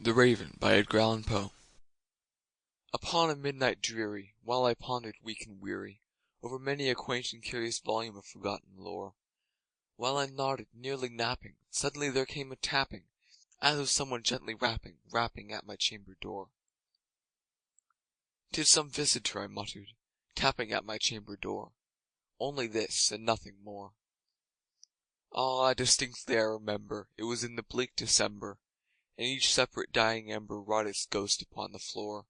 The Raven by Edgar Allan Poe. Upon a midnight dreary, while I pondered weak and weary over many a quaint and curious volume of forgotten lore, while I nodded, nearly napping, suddenly there came a tapping, as of someone gently rapping at my chamber door. "'Tis some visitor," I muttered, "tapping at my chamber door. Only this, and nothing more." Ah, distinctly I remember, it was in the bleak December, and each separate dying ember wrought its ghost upon the floor.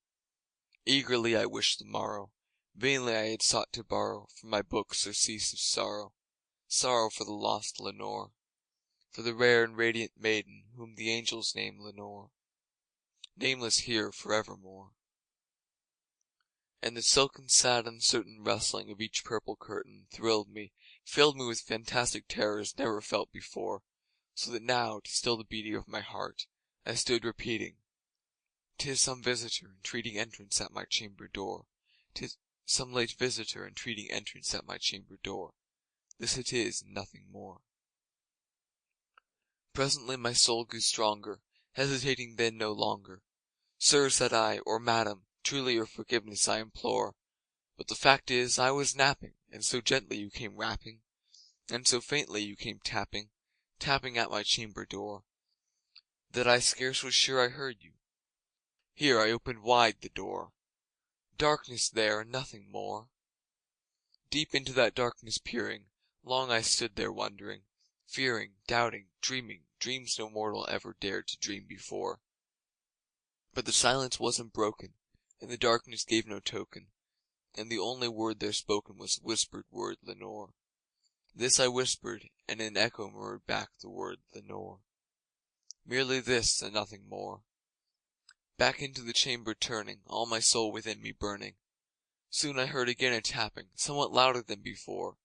Eagerly I wished the morrow, vainly I had sought to borrow from my books surcease of sorrow, sorrow for the lost Lenore, for the rare and radiant maiden whom the angels name Lenore, nameless here forevermore. And the silken, sad, uncertain rustling of each purple curtain thrilled me, filled me with fantastic terrors never felt before, so that now, to still the beating of my heart, I stood repeating, "'Tis some visitor entreating entrance at my chamber door. 'Tis some late visitor entreating entrance at my chamber door. This it is, and nothing more." Presently my soul grew stronger, hesitating then no longer. "Sir," said I, "or Madam, truly your forgiveness I implore, but the fact is, I was napping, and so gently you came rapping, and so faintly you came tapping at my chamber door, that I scarce was sure I heard you. Here I opened wide the door. Darkness there, and nothing more. Deep into that darkness peering, long I stood there wondering, fearing, doubting, dreaming dreams no mortal ever dared to dream before. But the silence wasn't broken, and the darkness gave no token, and the only word there spoken was the whispered word Lenore. This I whispered, and an echo murmured back the word Lenore. Merely this, and nothing more. Back into the chamber turning, all my soul within me burning, soon I heard again a tapping, somewhat louder than before.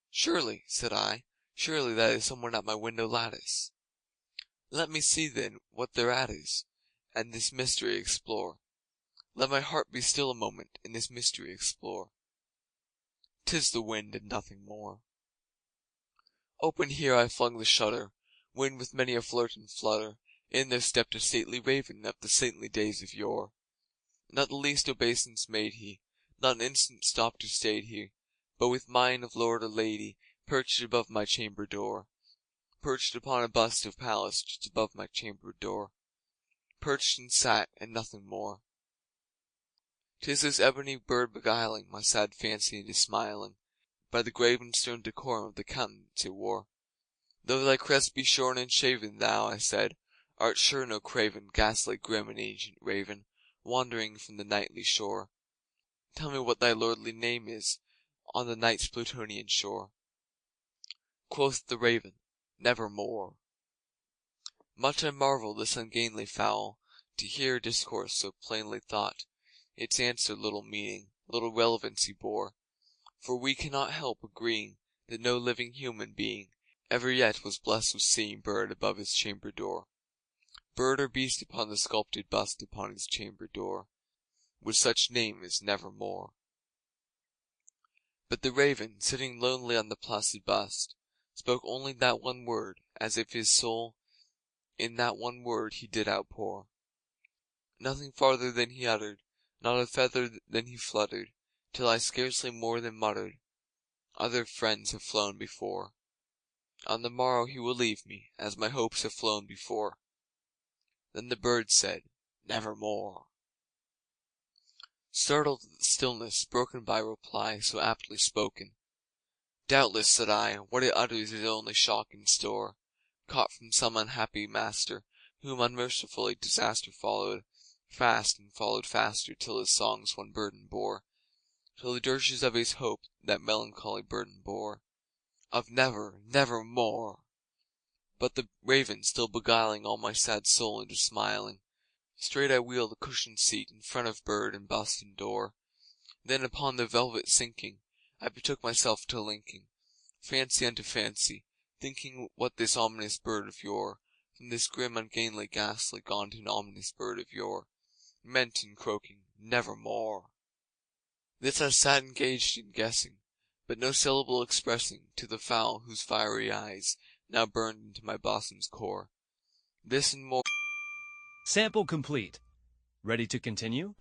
"Surely," said I, "surely that is someone at my window lattice. Let me see then what thereat is, and this mystery explore. Let my heart be still a moment, and this mystery explore. 'Tis the wind, and nothing more." Open here I flung the shutter. Wind with many a flirt and flutter. In there stepped a stately raven of the saintly days of yore. Not the least obeisance made he, not an instant stopped or stayed he, but with mien of lord or lady perched above my chamber door, perched upon a bust of Pallas just above my chamber door, perched and sat, and nothing more. 'Tis this ebony bird beguiling my sad fancy into smiling, by the grave and stern decorum of the countenance it wore. "Though thy crest be shorn and shaven, thou," I said, "art sure no craven, ghastly, grim, and ancient raven, wandering from the nightly shore. Tell me what thy lordly name is on the night's Plutonian shore." Quoth the raven, "Nevermore." Much I marvelled this ungainly fowl, to hear a discourse so plainly thought. Its answer little meaning, little relevancy bore, for we cannot help agreeing that no living human being ever yet was blessed with seeing bird above his chamber door, bird or beast upon the sculptured bust upon his chamber door, with such name as Nevermore. But the raven, sitting lonely on the placid bust, spoke only that one word, as if his soul in that one word he did outpour. Nothing farther than he uttered, not a feather than he fluttered, till I scarcely more than muttered, "Other friends have flown before. On the morrow he will leave me, as my hopes have flown before." Then the bird said, "Nevermore." Startled at the stillness broken by reply so aptly spoken, "Doubtless," said I, "what it utters is only shock in store, caught from some unhappy master, whom unmercifully disaster followed fast and followed faster, till his songs one burden bore, till the dirges of his hope that melancholy burden bore, of never, nevermore." But the raven still beguiling all my sad soul into smiling, straight I wheeled a cushioned seat in front of bird and bust and door. Then upon the velvet sinking, I betook myself to linking fancy unto fancy, thinking what this ominous bird of yore, from this grim, ungainly, ghastly, gaunt and ominous bird of yore, meant in croaking "Nevermore." This I sat engaged in guessing, but no syllable expressing to the fowl whose fiery eyes now burned into my bosom's core. This and more Sample complete. Ready to continue?